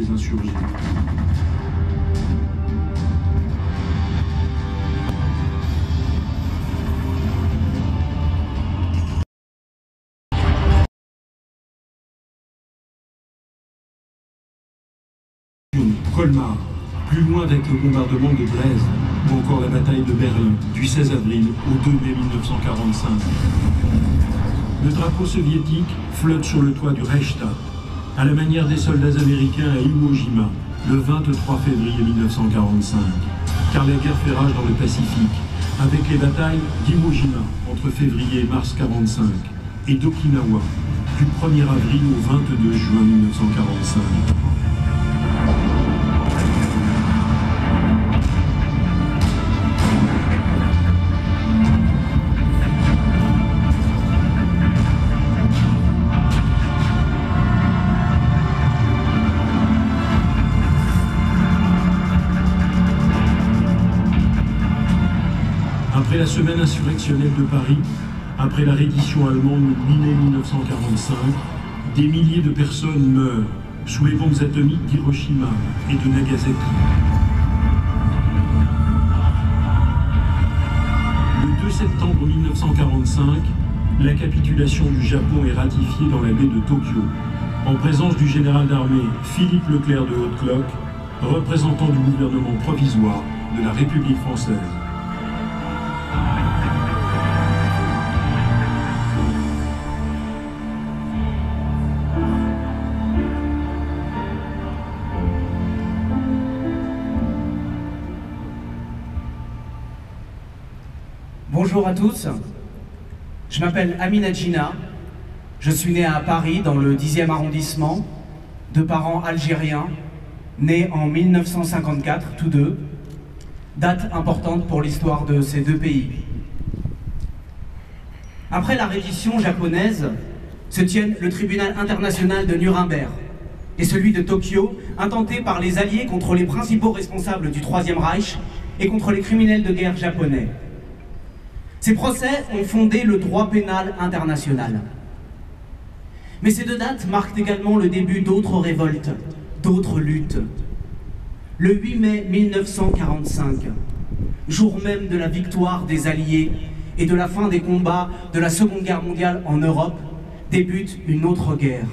des insurgés. Colmar, plus loin avec le bombardement de Dresde, ou encore la bataille de Berlin, du 16 avril au 2 mai 1945. Le drapeau soviétique flotte sur le toit du Reichstag, à la manière des soldats américains à Iwo Jima, le 23 février 1945. Car la guerre fait rage dans le Pacifique, avec les batailles d'Iwo Jima entre février et mars 1945, et d'Okinawa, du 1er avril au 22 juin 1945. Après la semaine insurrectionnelle de Paris, après la reddition allemande le 8 mai 1945, des milliers de personnes meurent sous les bombes atomiques d'Hiroshima et de Nagasaki. Le 2 septembre 1945, la capitulation du Japon est ratifiée dans la baie de Tokyo, en présence du général d'armée Philippe Leclerc de Haute-Cloque, représentant du gouvernement provisoire de la République française. Bonjour à tous, je m'appelle Amina Djina, je suis né à Paris dans le 10e arrondissement, de parents algériens, nés en 1954 tous deux, date importante pour l'histoire de ces deux pays. Après la reddition japonaise se tiennent le tribunal international de Nuremberg et celui de Tokyo, intentés par les Alliés contre les principaux responsables du Troisième Reich et contre les criminels de guerre japonais. Ces procès ont fondé le droit pénal international. Mais ces deux dates marquent également le début d'autres révoltes, d'autres luttes. Le 8 mai 1945, jour même de la victoire des Alliés et de la fin des combats de la Seconde Guerre mondiale en Europe, débute une autre guerre.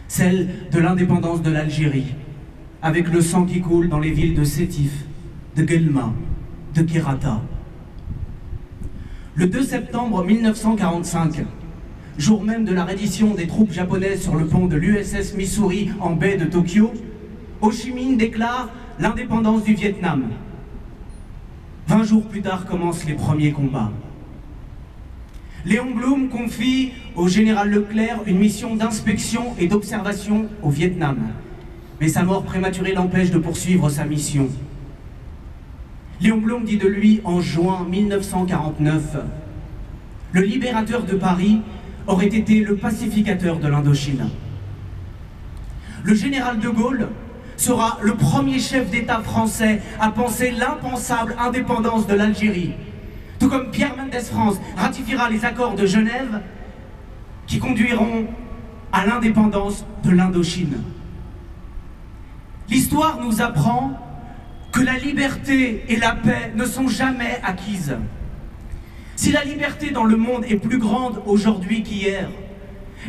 Celle de l'indépendance de l'Algérie, avec le sang qui coule dans les villes de Sétif, de Guelma, de Kherrata. Le 2 septembre 1945, jour même de la reddition des troupes japonaises sur le pont de l'USS Missouri en baie de Tokyo, Ho Chi Minh déclare l'indépendance du Vietnam. 20 jours plus tard commencent les premiers combats. Léon Blum confie au général Leclerc une mission d'inspection et d'observation au Vietnam. Mais sa mort prématurée l'empêche de poursuivre sa mission. Léon Blum dit de lui en juin 1949 « Le libérateur de Paris aurait été le pacificateur de l'Indochine. » Le général de Gaulle sera le premier chef d'État français à penser l'impensable indépendance de l'Algérie, tout comme Pierre Mendès France ratifiera les accords de Genève qui conduiront à l'indépendance de l'Indochine. L'histoire nous apprend que la liberté et la paix ne sont jamais acquises. Si la liberté dans le monde est plus grande aujourd'hui qu'hier,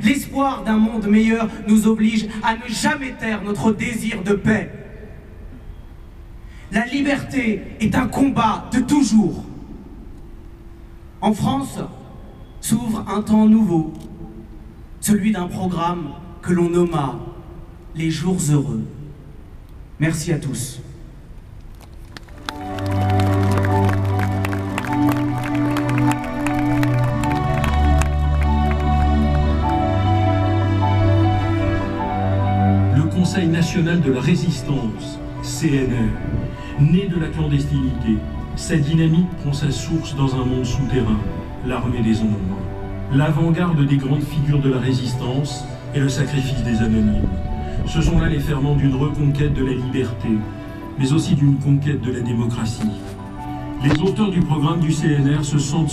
l'espoir d'un monde meilleur nous oblige à ne jamais taire notre désir de paix. La liberté est un combat de toujours. En France s'ouvre un temps nouveau, celui d'un programme que l'on nomma les Jours heureux. Merci à tous. Conseil national de la résistance, CNR, né de la clandestinité, sa dynamique prend sa source dans un monde souterrain, l'armée des ombres, l'avant-garde des grandes figures de la résistance et le sacrifice des anonymes. Ce sont là les ferments d'une reconquête de la liberté, mais aussi d'une conquête de la démocratie. Les auteurs du programme du CNR se sentent